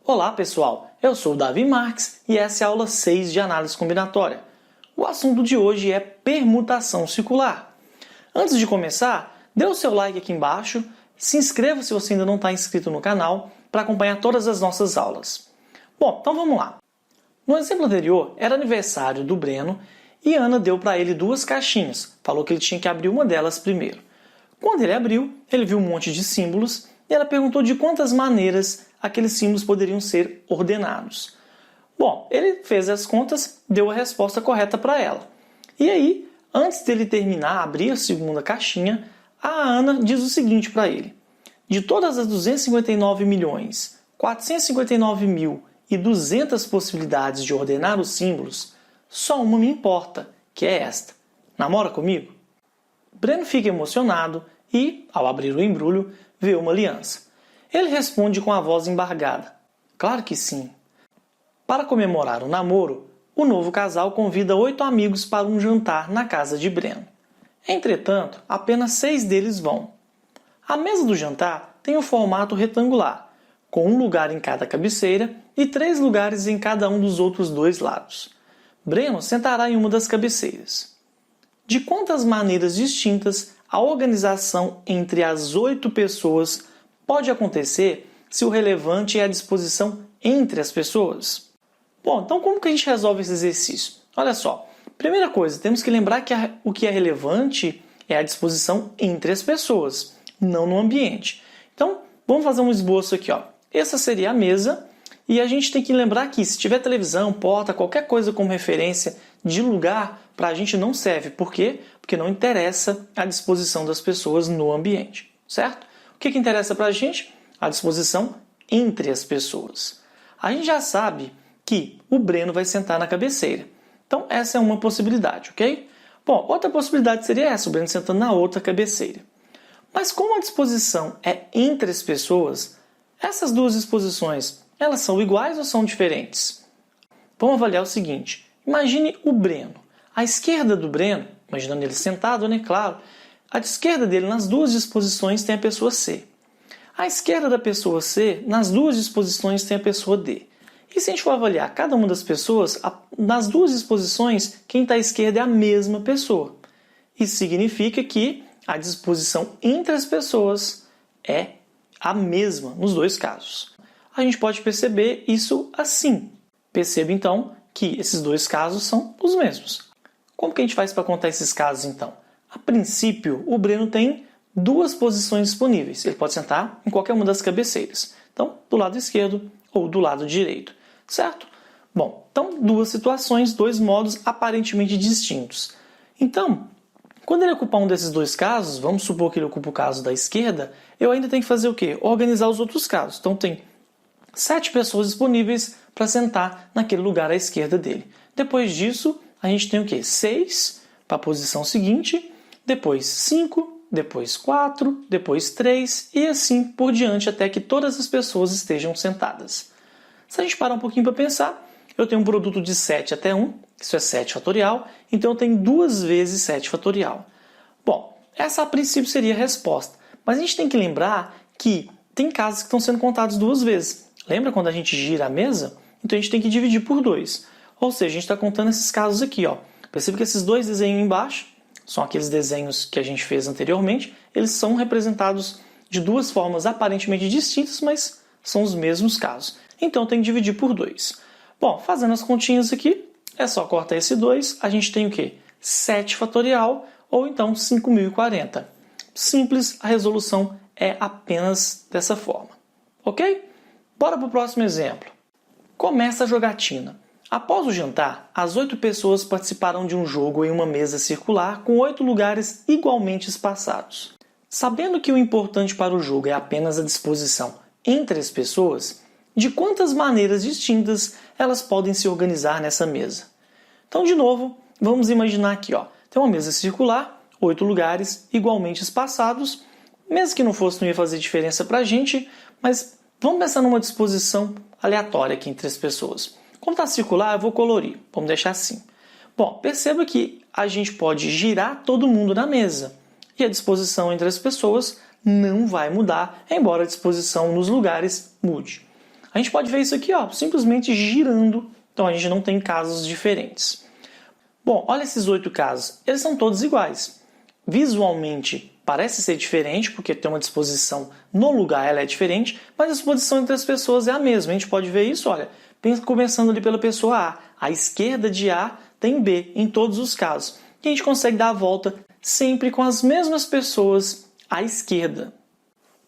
Olá pessoal, eu sou o Davi Marques e essa é a aula 6 de análise combinatória. O assunto de hoje é permutação circular. Antes de começar, dê o seu like aqui embaixo, se inscreva se você ainda não está inscrito no canal para acompanhar todas as nossas aulas. Bom, então vamos lá. No exemplo anterior, era aniversário do Breno e Ana deu para ele 2 caixinhas, falou que ele tinha que abrir uma delas primeiro. Quando ele abriu, ele viu um monte de símbolos e ela perguntou de quantas maneiras aqueles símbolos poderiam ser ordenados. Bom, ele fez as contas, deu a resposta correta para ela. E aí, antes dele terminar, abrir a segunda caixinha, a Ana diz o seguinte para ele: de todas as 259.459.200 possibilidades de ordenar os símbolos, só uma me importa, que é esta. Namora comigo? Breno fica emocionado e, ao abrir o embrulho, vê uma aliança. Ele responde com a voz embargada: claro que sim. Para comemorar o namoro, o novo casal convida 8 amigos para um jantar na casa de Breno. Entretanto, apenas 6 deles vão. A mesa do jantar tem o formato retangular, com um lugar em cada cabeceira e 3 lugares em cada um dos outros 2 lados. Breno sentará em uma das cabeceiras. De quantas maneiras distintas a organização entre as 8 pessoas pode acontecer se o relevante é a disposição entre as pessoas? Bom, então como que a gente resolve esse exercício? Olha só, primeira coisa, temos que lembrar que o que é relevante é a disposição entre as pessoas, não no ambiente. Então, vamos fazer um esboço aqui. Essa seria a mesa e a gente tem que lembrar que se tiver televisão, porta, qualquer coisa como referência de lugar, para a gente não serve. Por quê? Porque não interessa a disposição das pessoas no ambiente, certo? O que interessa para a gente? A disposição entre as pessoas. A gente já sabe que o Breno vai sentar na cabeceira. Então, essa é uma possibilidade, ok? Bom, outra possibilidade seria essa, o Breno sentando na outra cabeceira. Mas como a disposição é entre as pessoas, essas duas disposições, elas são iguais ou são diferentes? Vamos avaliar o seguinte. Imagine o Breno. À esquerda do Breno, imaginando ele sentado, né? Claro. À esquerda dele, nas duas disposições, tem a pessoa C. À esquerda da pessoa C, nas duas disposições, tem a pessoa D. E se a gente for avaliar cada uma das pessoas, nas duas disposições, quem está à esquerda é a mesma pessoa. Isso significa que a disposição entre as pessoas é a mesma nos dois casos. A gente pode perceber isso assim. Perceba, então, que esses dois casos são os mesmos. Como que a gente faz para contar esses casos, então? A princípio, o Breno tem 2 posições disponíveis. Ele pode sentar em qualquer uma das cabeceiras. Então, do lado esquerdo ou do lado direito. Certo? Bom, então 2 situações, 2 modos aparentemente distintos. Então, quando ele ocupar um desses 2 casos, vamos supor que ele ocupa o caso da esquerda, eu ainda tenho que fazer o quê? Organizar os outros casos. Então, tem 7 pessoas disponíveis para sentar naquele lugar à esquerda dele. Depois disso, a gente tem o quê? 6 para a posição seguinte, depois 5, depois 4, depois 3 e assim por diante até que todas as pessoas estejam sentadas. Se a gente parar um pouquinho para pensar, eu tenho um produto de 7 até 1, isso é 7 fatorial, então eu tenho 2 vezes 7 fatorial. Bom, essa a princípio seria a resposta, mas a gente tem que lembrar que tem casos que estão sendo contados 2 vezes. Lembra quando a gente gira a mesa? Então a gente tem que dividir por 2. Ou seja, a gente está contando esses casos aqui. Perceba que esses 2 desenhos embaixo são aqueles desenhos que a gente fez anteriormente. Eles são representados de 2 formas aparentemente distintas, mas são os mesmos casos. Então eu tenho que dividir por 2. Bom, fazendo as continhas aqui, é só cortar esse 2. A gente tem o quê? 7 fatorial ou então 5.040. Simples, a resolução é apenas dessa forma. Ok? Bora para o próximo exemplo. Começa a jogatina. Após o jantar, as 8 pessoas participaram de um jogo em uma mesa circular com 8 lugares igualmente espaçados. Sabendo que o importante para o jogo é apenas a disposição entre as pessoas, de quantas maneiras distintas elas podem se organizar nessa mesa? Então, de novo, vamos imaginar aqui. Tem uma mesa circular, 8 lugares igualmente espaçados. Mesmo que não fosse, não ia fazer diferença para a gente, mas vamos pensar numa disposição aleatória aqui entre as pessoas. Como está circular, eu vou colorir. Vamos deixar assim. Bom, perceba que a gente pode girar todo mundo na mesa. E a disposição entre as pessoas não vai mudar, embora a disposição nos lugares mude. A gente pode ver isso aqui, ó, simplesmente girando, então a gente não tem casos diferentes. Bom, olha esses 8 casos, eles são todos iguais. Visualmente parece ser diferente, porque tem uma disposição no lugar, ela é diferente, mas a disposição entre as pessoas é a mesma. A gente pode ver isso, olha, começando ali pela pessoa A. A esquerda de A tem B em todos os casos. E a gente consegue dar a volta sempre com as mesmas pessoas à esquerda.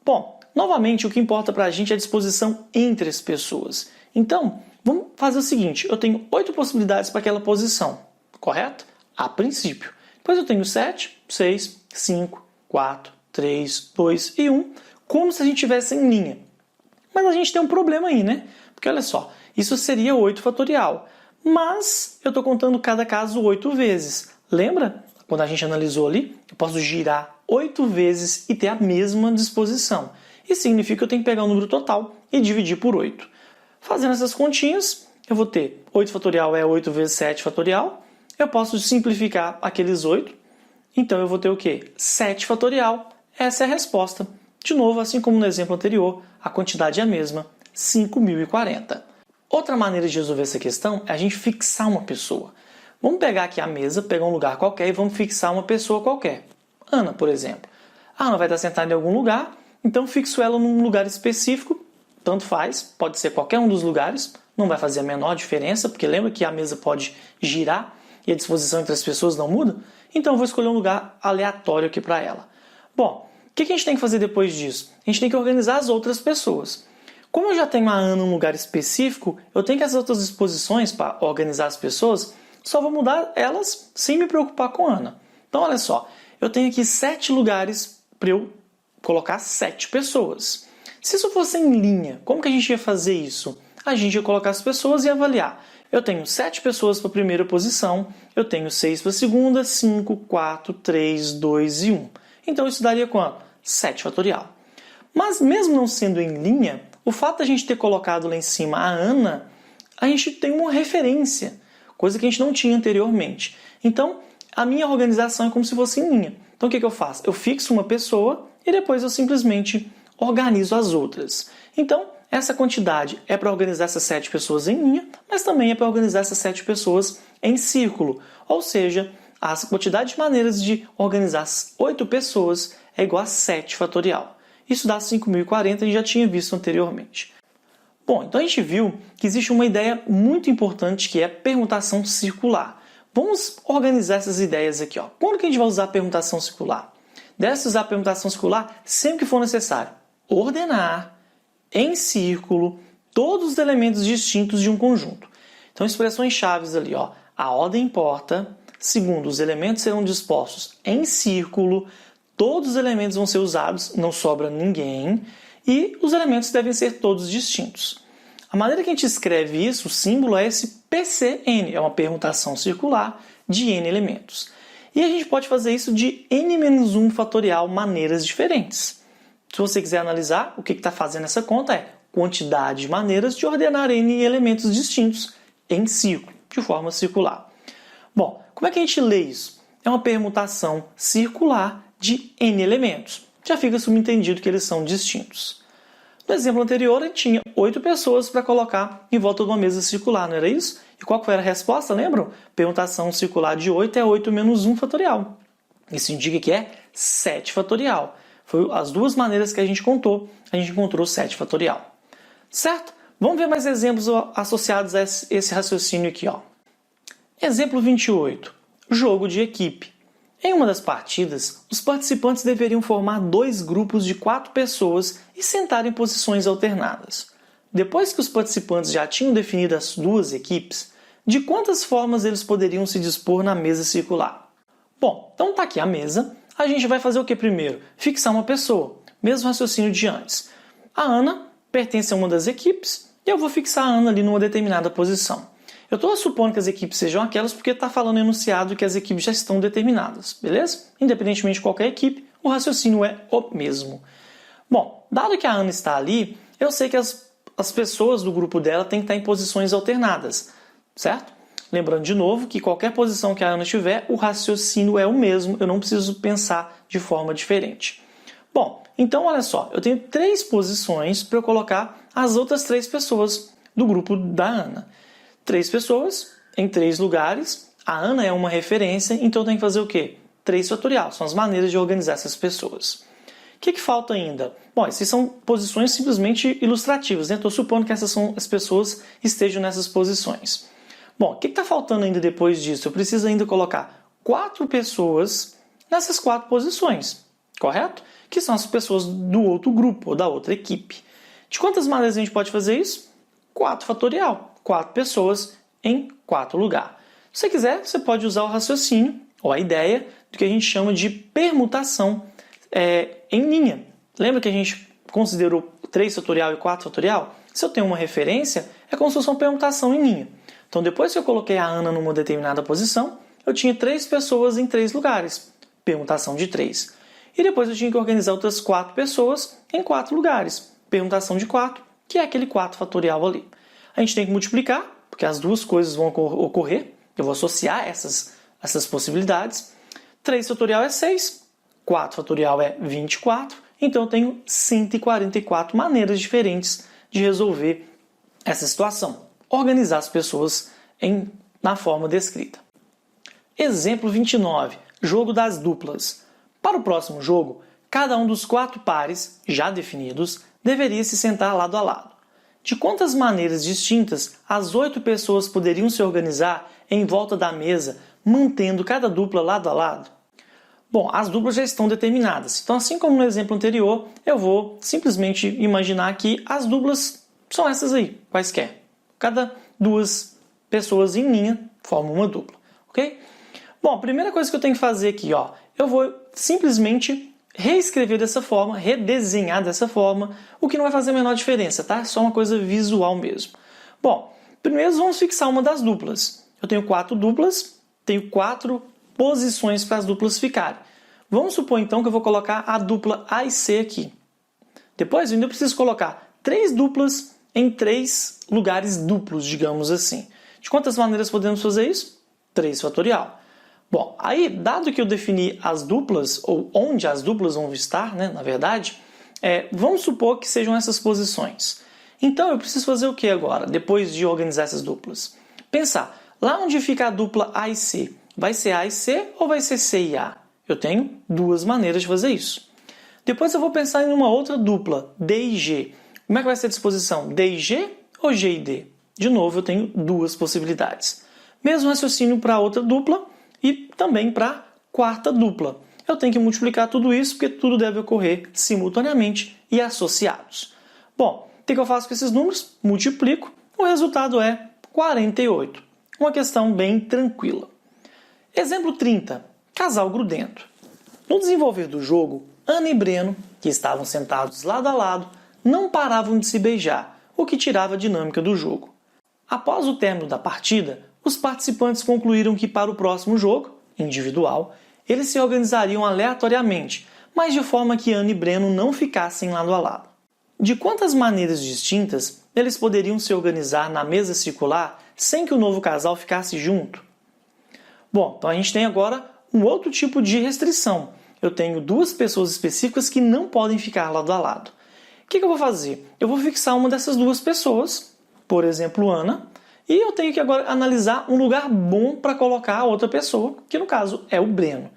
Bom, novamente, o que importa para a gente é a disposição entre as pessoas. Então, vamos fazer o seguinte, eu tenho 8 possibilidades para aquela posição, correto? A princípio. Depois eu tenho 7, 6, 5, 4, 3, 2 e 1, como se a gente estivesse em linha. Mas a gente tem um problema aí, né? Porque olha só, isso seria 8 fatorial, mas eu estou contando cada caso 8 vezes. Lembra? Quando a gente analisou ali, eu posso girar 8 vezes e ter a mesma disposição. Isso significa que eu tenho que pegar o número total e dividir por 8. Fazendo essas continhas, eu vou ter 8 fatorial é 8 vezes 7 fatorial. Eu posso simplificar aqueles 8. Então eu vou ter o quê? 7 fatorial. Essa é a resposta. De novo, assim como no exemplo anterior, a quantidade é a mesma, 5.040. Outra maneira de resolver essa questão é a gente fixar uma pessoa. Vamos pegar aqui a mesa, pegar um lugar qualquer e vamos fixar uma pessoa qualquer. Ana, por exemplo. A Ana vai estar sentada em algum lugar, então fixo ela num lugar específico, tanto faz, pode ser qualquer um dos lugares, não vai fazer a menor diferença, porque lembra que a mesa pode girar e a disposição entre as pessoas não muda? Então eu vou escolher um lugar aleatório aqui para ela. Bom, o que a gente tem que fazer depois disso? A gente tem que organizar as outras pessoas. Como eu já tenho a Ana num lugar específico, eu tenho que as outras disposições para organizar as pessoas, só vou mudar elas sem me preocupar com a Ana. Então olha só, eu tenho aqui 7 lugares para eu colocar 7 pessoas. Se isso fosse em linha, como que a gente ia fazer isso? A gente ia colocar as pessoas e avaliar. Eu tenho 7 pessoas para a primeira posição, eu tenho 6 para a segunda, 5, 4, 3, 2 e 1. Então isso daria quanto? 7 fatorial. Mas mesmo não sendo em linha, o fato de a gente ter colocado lá em cima a Ana, a gente tem uma referência, coisa que a gente não tinha anteriormente. Então, a minha organização é como se fosse em linha. Então o que eu faço? Eu fixo uma pessoa e depois eu simplesmente organizo as outras. Então, essa quantidade é para organizar essas 7 pessoas em linha, mas também é para organizar essas 7 pessoas em círculo. Ou seja, a quantidade de maneiras de organizar as 8 pessoas é igual a 7 fatorial. Isso dá 5.040 e já tinha visto anteriormente. Bom, então a gente viu que existe uma ideia muito importante que é permutação circular. Vamos organizar essas ideias aqui. Ó. Quando que a gente vai usar a permutação circular? Deve-se usar a permutação circular sempre que for necessário. Ordenar em círculo todos os elementos distintos de um conjunto. Então, expressões chaves ali, ó. A ordem importa. Segundo, os elementos serão dispostos em círculo. Todos os elementos vão ser usados, não sobra ninguém. E os elementos devem ser todos distintos. A maneira que a gente escreve isso, o símbolo é esse PCN. É uma permutação circular de N elementos. E a gente pode fazer isso de N-1 fatorial maneiras diferentes. Se você quiser analisar, o que está fazendo essa conta é quantidade de maneiras de ordenar N elementos distintos em círculo, de forma circular. Bom, como é que a gente lê isso? É uma permutação circular de N elementos. Já fica subentendido que eles são distintos. No exemplo anterior, a gente tinha 8 pessoas para colocar em volta de uma mesa circular, não era isso? E qual foi a resposta, lembram? Permutação circular de 8 é 8 menos 1 fatorial. Isso indica que é 7 fatorial. Foi as duas maneiras que a gente contou, a gente encontrou 7 fatorial. Certo? Vamos ver mais exemplos associados a esse raciocínio aqui. Ó. Exemplo 28. Jogo de equipe. Em uma das partidas, os participantes deveriam formar 2 grupos de 4 pessoas e sentar em posições alternadas. Depois que os participantes já tinham definido as 2 equipes, de quantas formas eles poderiam se dispor na mesa circular? Bom, então está aqui a mesa. A gente vai fazer o que primeiro? Fixar uma pessoa. Mesmo raciocínio de antes. A Ana pertence a uma das equipes e eu vou fixar a Ana ali numa determinada posição. Eu estou supondo que as equipes sejam aquelas porque está falando enunciado que as equipes já estão determinadas, beleza? Independentemente de qualquer equipe, o raciocínio é o mesmo. Bom, dado que a Ana está ali, eu sei que as pessoas do grupo dela têm que estar em posições alternadas, certo? Lembrando de novo que qualquer posição que a Ana tiver, o raciocínio é o mesmo, eu não preciso pensar de forma diferente. Bom, Então, olha só, eu tenho 3 posições para eu colocar as outras 3 pessoas do grupo da Ana. 3 pessoas em 3 lugares. A Ana é uma referência, então eu tenho que fazer o quê? 3 fatorial, são as maneiras de organizar essas pessoas. O que falta ainda? Bom, essas são posições simplesmente ilustrativas, né? Estou supondo que as pessoas estejam nessas posições. Bom, o que está faltando ainda depois disso? Eu preciso ainda colocar 4 pessoas nessas 4 posições, correto? Que são as pessoas do outro grupo ou da outra equipe. De quantas maneiras a gente pode fazer isso? 4 fatorial, 4 pessoas em 4 lugares. Se você quiser, você pode usar o raciocínio ou a ideia do que a gente chama de permutação em linha. Lembra que a gente considerou 3 fatorial e 4 fatorial? Se eu tenho uma referência, é como se fosse uma permutação em linha. Então, depois que eu coloquei a Ana numa determinada posição, eu tinha 3 pessoas em 3 lugares. Permutação de 3. E depois eu tinha que organizar outras 4 pessoas em 4 lugares. Permutação de 4, que é aquele 4 fatorial ali. A gente tem que multiplicar, porque as duas coisas vão ocorrer. Eu vou associar essas possibilidades. 3 fatorial é 6, 4 fatorial é 24, então eu tenho 144 maneiras diferentes de resolver essa situação. Organizar as pessoas na forma descrita. Exemplo 29, jogo das duplas. Para o próximo jogo, cada um dos 4 pares, já definidos, deveria se sentar lado a lado. De quantas maneiras distintas as 8 pessoas poderiam se organizar em volta da mesa, mantendo cada dupla lado a lado? Bom, as duplas já estão determinadas. Então, assim como no exemplo anterior, eu vou simplesmente imaginar que as duplas são essas aí, quaisquer. Cada 2 pessoas em linha formam uma dupla, ok? Bom, a primeira coisa que eu tenho que fazer aqui, eu vou simplesmente reescrever dessa forma, redesenhar dessa forma, o que não vai fazer a menor diferença, tá? É só uma coisa visual mesmo. Bom, primeiro vamos fixar uma das duplas. Eu tenho 4 duplas, tenho 4 posições para as duplas ficarem. Vamos supor então que eu vou colocar a dupla A e C aqui. Depois eu ainda preciso colocar 3 duplas em 3 lugares duplos, digamos assim. De quantas maneiras podemos fazer isso? 3 fatorial. Bom, aí, dado que eu defini as duplas, ou onde as duplas vão estar, né, na verdade, vamos supor que sejam essas posições. Então, eu preciso fazer o que agora, depois de organizar essas duplas? Pensar, lá onde fica a dupla A e C, vai ser A e C ou vai ser C e A? Eu tenho 2 maneiras de fazer isso. Depois eu vou pensar em uma outra dupla, D e G. Como é que vai ser a disposição? D e G ou G e D? De novo, eu tenho 2 possibilidades. Mesmo raciocínio para outra dupla e também para a quarta dupla. Eu tenho que multiplicar tudo isso porque tudo deve ocorrer simultaneamente e associados. Bom, o que eu faço com esses números? Multiplico. O resultado é 48. Uma questão bem tranquila. Exemplo 30. Casal grudento. No desenvolver do jogo, Ana e Breno, que estavam sentados lado a lado, não paravam de se beijar, o que tirava a dinâmica do jogo. Após o término da partida, os participantes concluíram que para o próximo jogo, individual, eles se organizariam aleatoriamente, mas de forma que Ana e Breno não ficassem lado a lado. De quantas maneiras distintas eles poderiam se organizar na mesa circular sem que o novo casal ficasse junto? Bom, então a gente tem agora um outro tipo de restrição. Eu tenho 2 pessoas específicas que não podem ficar lado a lado. O que eu vou fazer? Eu vou fixar uma dessas 2 pessoas, por exemplo, Ana, e eu tenho que agora analisar um lugar bom para colocar a outra pessoa, que no caso é o Breno.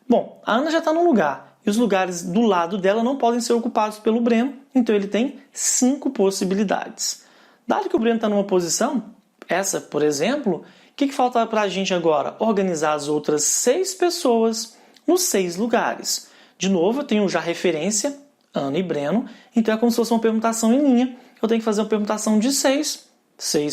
Bom, a Ana já está num lugar, e os lugares do lado dela não podem ser ocupados pelo Breno, então ele tem 5 possibilidades. Dado que o Breno está numa posição, essa, por exemplo, o que falta para a gente agora? Organizar as outras 6 pessoas nos 6 lugares. De novo, eu tenho já referência, Ana e Breno, então é como se fosse uma permutação em linha. Eu tenho que fazer uma permutação de 6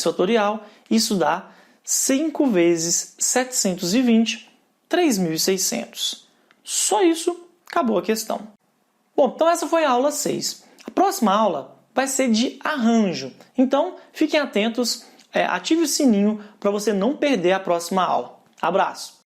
fatorial, isso dá 5 vezes 720, 3.600. Só isso, acabou a questão. Bom, então essa foi a aula 6. A próxima aula vai ser de arranjo, então fiquem atentos, ative o sininho para você não perder a próxima aula. Abraço!